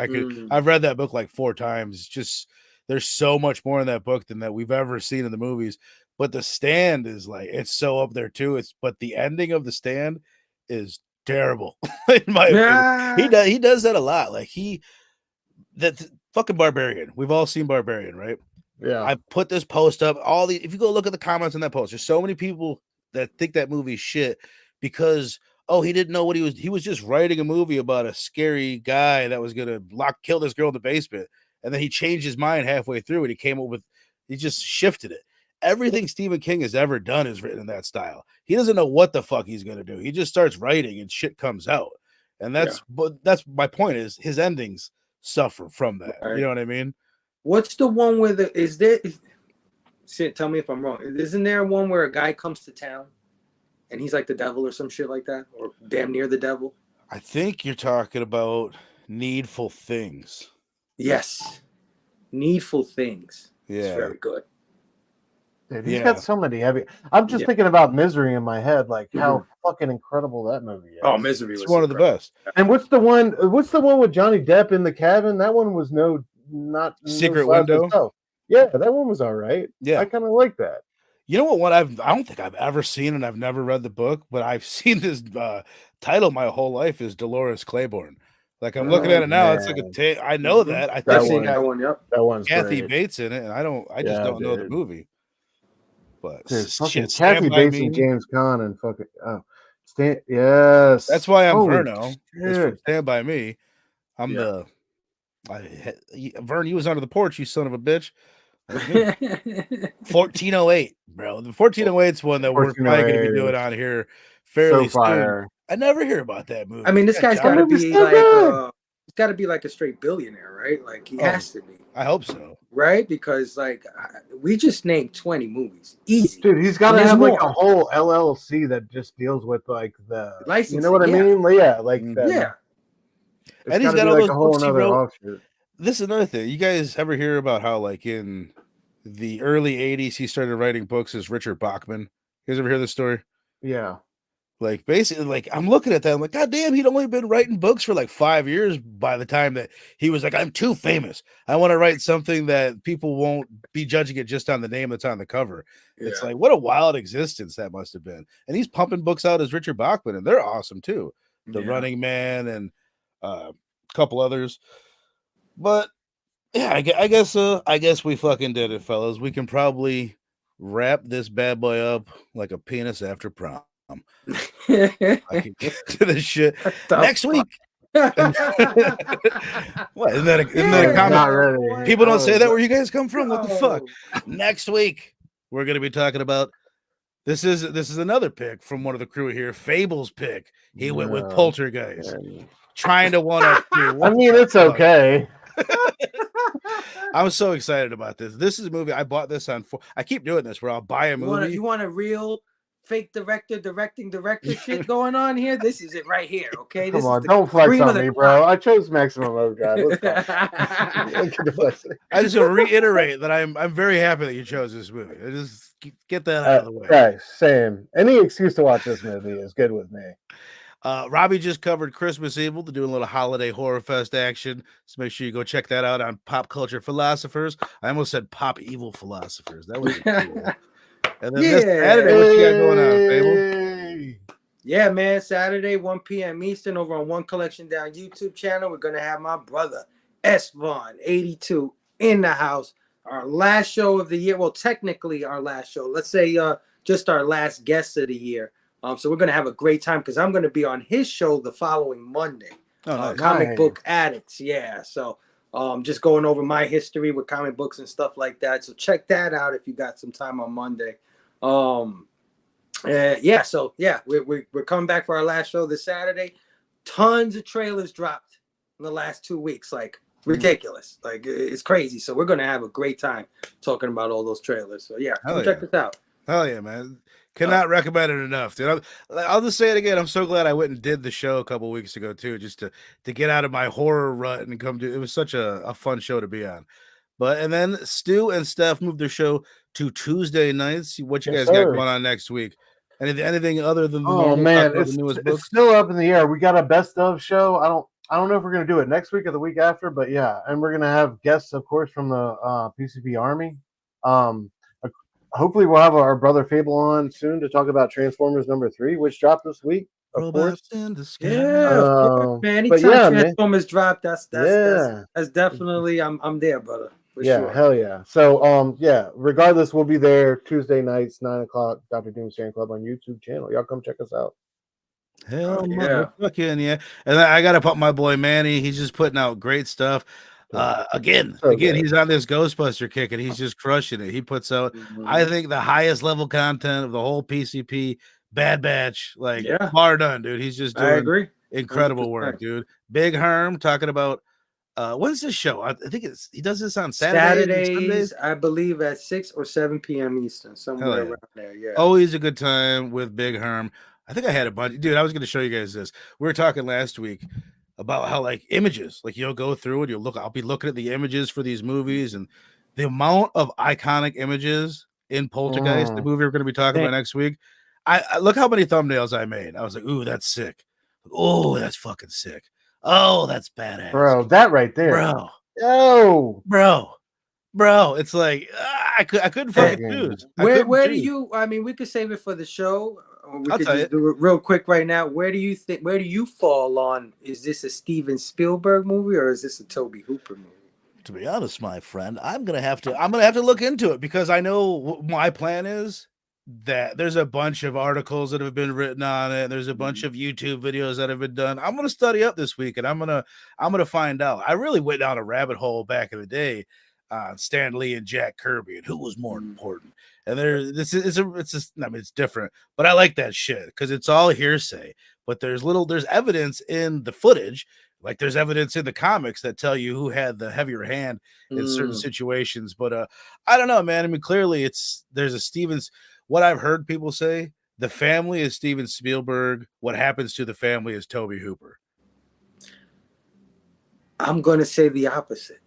I've read that book like 4 times. It's just there's so much more in that book than that we've ever seen in the movies. But The Stand is like it's so up there too. But the ending of The Stand is terrible, in my opinion. He does that a lot. Like that's fucking Barbarian. We've all seen Barbarian, right? Yeah. I put this post up. If you go look at the comments on that post, there's so many people that think that movie's shit because he didn't know what he was just writing a movie about a scary guy that was gonna kill this girl in the basement, and then he changed his mind halfway through and he just shifted it. Everything Stephen King has ever done is written in that style. He doesn't know what the fuck he's gonna do. He just starts writing and shit comes out. And that's my point is his endings suffer from that. Right. You know what I mean? What's the one where tell me if I'm wrong. Isn't there one where a guy comes to town and he's like the devil or some shit like that? Or damn near the devil? I think you're talking about Needful Things. Yes. Needful Things. Yeah. It's very good. Dude, he's got so many heavy. I'm just thinking about Misery in my head, like how fucking incredible that movie is. Oh, Misery was one of the best. And what's the one with Johnny Depp in the cabin? That one was not Secret Window. Yeah, that one was all right. Yeah, I kind of like that. You know what? I don't think I've ever seen, and I've never read the book, but I've seen this title my whole life is Dolores Claiborne. Like I'm looking at it now, it's like I know that. I think that one. Yep, that one's Kathy great. Bates in it, and I just don't know the movie. But fucking Kathy Bates and James Caan and fucking yes. That's why I'm Verno. Stand By Me. I'm Vern. You was under the porch, you son of a bitch. 1408, bro. The 1408's one that we're probably going to be doing on here fairly soon. I never hear about that movie. I mean, this guy's got to be like he's got to be like a straight billionaire, right? Like he has to be. I hope so. Right? Because like we just named 20 movies. Easy. Dude, he's got to have like a whole LLC that just deals with like the licensing. You know what I mean? Yeah, like that. Yeah. And he's got all those books he wrote. This is another thing. You guys ever hear about how like in the early 80s he started writing books as Richard Bachman? You guys ever hear this story? Yeah. Like basically, like I'm looking at that, I'm like, God damn, he'd only been writing books for like 5 years by the time that he was like, I'm too famous. I want to write something that people won't be judging it just on the name that's on the cover. Yeah. It's like, what a wild existence that must have been. And he's pumping books out as Richard Bachman, and they're awesome too. The Running Man and a couple others. But yeah, I guess we fucking did it, fellas. We can probably wrap this bad boy up like a penis after prom. I can get to this shit next week. What isn't that a comment? Not ready. People don't say that where you guys come from. What the fuck? Next week we're gonna be talking about this is another pick from one of the crew here. Fable's pick. He went with Poltergeist, trying to one up. I mean, it's okay. I'm so excited about this. This is a movie I bought this on. I keep doing this where I'll buy a movie. You want a real fake director shit going on here? This is it right here. Okay, come on, don't flex on me, bro. I chose Maximum Overdrive. I just want to reiterate that I'm very happy that you chose this movie. I just get that out of the way. Right, same. Any excuse to watch this movie is good with me. Robbie just covered Christmas Evil to do a little holiday horror fest action. So make sure you go check that out on Pop Culture Philosophers. I almost said Pop Evil Philosophers. That was cool. And then this Saturday, what you got going on, Fable? Yeah, man. Saturday, 1 p.m. Eastern, over on One Collection Down YouTube channel. We're gonna have my brother S. Vaughn, 82, in the house. Our last show of the year. Well, technically our last show. Let's say just our last guest of the year. So we're gonna have a great time because I'm gonna be on his show the following Monday. Nice. Comic Book Addicts. Yeah. So just going over my history with comic books and stuff like that. So check that out if you got some time on Monday. Yeah, so yeah, we're coming back for our last show this Saturday. Tons of trailers dropped in the last 2 weeks, like ridiculous, like it's crazy. So we're gonna have a great time talking about all those trailers. So yeah, come check this out. Hell yeah, man! Cannot recommend it enough, dude. I'll just say it again. I'm so glad I went and did the show a couple weeks ago too, just to get out of my horror rut and come to. It was such a fun show to be on. But and then Stu and Steph moved their show to Tuesday nights. What you guys got going on next week? Anything other than the man, it's still up in the air. We got a best of show. I don't know if we're gonna do it next week or the week after, but yeah, and we're gonna have guests, of course, from the PCP Army. Hopefully, we'll have our brother Fable on soon to talk about Transformers #3, which dropped this week. Of course. In the sky. Yeah, of course, man. Anytime Transformers drop, that's definitely I'm there, brother. Sure. Hell yeah. So yeah, regardless, we'll be there Tuesday nights, 9:00, Dr. Doom's Fan Club on YouTube channel. Y'all come check us out. Hell yeah. Fucking yeah. And I gotta put my boy Manny, he's just putting out great stuff. Again, he's on this Ghostbuster kick and he's just crushing it. He puts out, I think, the highest level content of the whole PCP Bad Batch, like bar done, dude. He's just doing incredible 100%. Work, dude. Big Herm talking about when's this show? I think he does this on Saturdays, I believe at 6 or 7 p.m. Eastern, somewhere around there. Yeah, always a good time with Big Herm. I think I had a bunch, dude. I was going to show you guys this. We were talking last week about how like images, like you'll go through and I'll be looking at the images for these movies and the amount of iconic images in Poltergeist, the movie we're going to be talking about next week. I look how many thumbnails I made. I was like, ooh, that's sick. Oh, that's fucking sick. Oh, that's badass. Bro, that right there. Bro. Yo. Bro. It's like I couldn't fucking choose. Where do you, I mean, we could save it for the show. We could just do it real quick right now. Where do you fall on? Is this a Steven Spielberg movie or is this a Tobe Hooper movie? To be honest, my friend, I'm gonna have to look into it because I know what my plan is. That there's a bunch of articles that have been written on it. There's a bunch of YouTube videos that have been done. I'm gonna study up this week and I'm gonna find out. I really went down a rabbit hole back in the day on Stan Lee and Jack Kirby and who was more important. And it's different, but I like that shit because it's all hearsay. But there's evidence in the footage, like there's evidence in the comics that tell you who had the heavier hand in certain situations. But I don't know, man. I mean, clearly there's a Stevens. What I've heard people say, the family is Steven Spielberg. What happens to the family is Tobe Hooper. I'm going to say the opposite.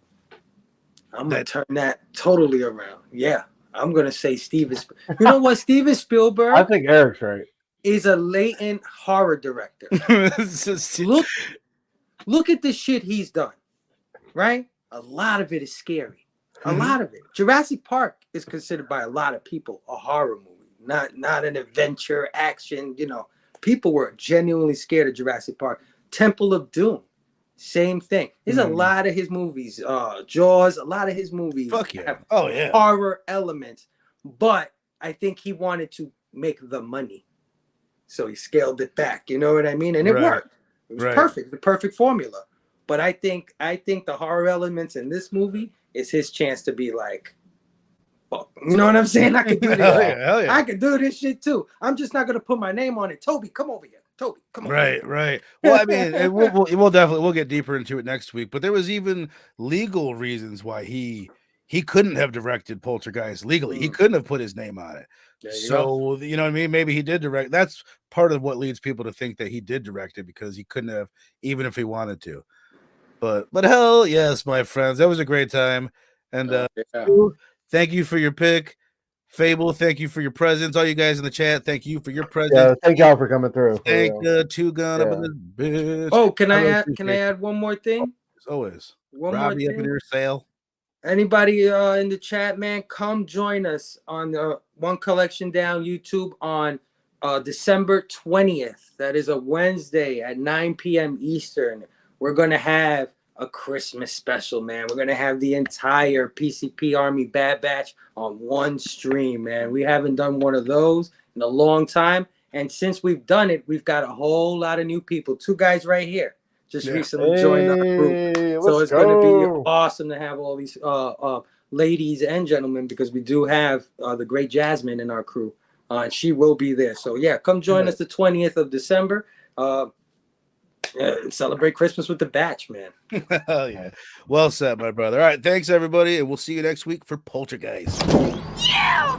I'm going to turn that totally around. Yeah. I'm going to say Steven. You know what? Steven Spielberg. I think Eric's right. Is a latent horror director. Look at the shit he's done. Right? A lot of it is scary. A lot of it. Jurassic Park is considered by a lot of people a horror movie, not an adventure, action. You know, people were genuinely scared of Jurassic Park. Temple of Doom, same thing. There's a lot of his movies. Jaws, a lot of his movies have horror elements. But I think he wanted to make the money, so he scaled it back. You know what I mean? And it worked. It was perfect, the perfect formula. But I think the horror elements in this movie is his chance to be like, fuck, you know what I'm saying? I could do this. Hell yeah. I could do this shit too. I'm just not gonna put my name on it. Toby, come over here. Toby, come on. Right. Well, I mean, we'll get deeper into it next week. But there was even legal reasons why he couldn't have directed Poltergeist legally. He couldn't have put his name on it. So you know what I mean? Maybe he did direct. That's part of what leads people to think that he did direct it, because he couldn't have, even if he wanted to. But hell yes, my friends, that was a great time. And thank you for your pick. Fable, thank you for your presence. All you guys in the chat, thank you for your presence. Yeah, thank y'all for coming through. Thank Two Gun up in this bitch. Oh, can I add one more thing? Always. One Robbie more up thing. in your sale. Anybody in the chat, man, come join us on the One Collection Down YouTube on December 20th. That is a Wednesday at 9 p.m. Eastern. We're going to have a Christmas special, man. We're going to have the entire PCP Army Bad Batch on one stream, man. We haven't done one of those in a long time. And since we've done it, we've got a whole lot of new people. 2 guys right here just recently joined our group. So it's going to be awesome to have all these ladies and gentlemen, because we do have the great Jasmine in our crew. And she will be there. So, yeah, come join us the 20th of December. Celebrate Christmas with the batch, man. Oh, yeah. Well said, my brother. All right. Thanks, everybody. And we'll see you next week for Poltergeist. Yeah!